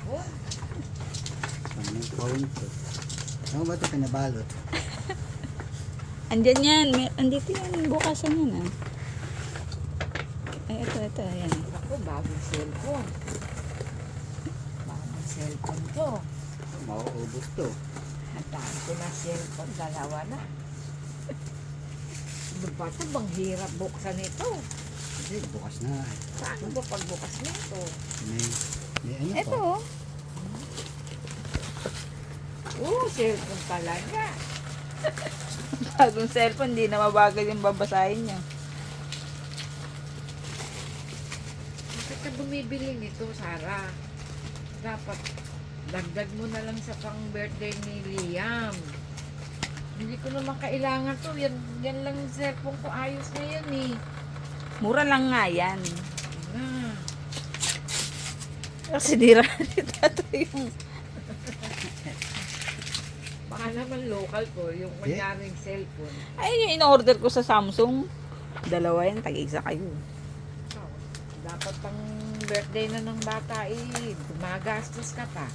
cellphone. Anong phone to? Ano ba ito pinabalot? Andyan yan. Andito yan. Bukasan yan ah. Ay, ito. Ayan. Ako, bagong cellphone. Bagong cellphone to. Mauubos to. Ang dami ko na cellphone, dalawa na. Ano ba ito? Bang hirap buksan ito. Kasi bukas na. Paano ba pagbukas nito? May ano pa? Ito oh. Cellphone talaga. Bagong cellphone. Hindi na mabagal yung babasahin niya. Bakit ka bumibili nito, Sarah? Dapat dagdag mo na lang sa pang birthday ni Liam. Hindi ko naman kailangan to. Yan lang yung cellphone ko. Ayos na yan eh. Mura lang nga yan. Na. Kasi dira ni Tato yung... Baka naman local ko, yung manyaring cellphone. Ay, yung in-order ko sa Samsung. Dalawa yan. Tag-isa kayo. Oh, dapat pang birthday na ng bata eh. Gumagastos ka pa.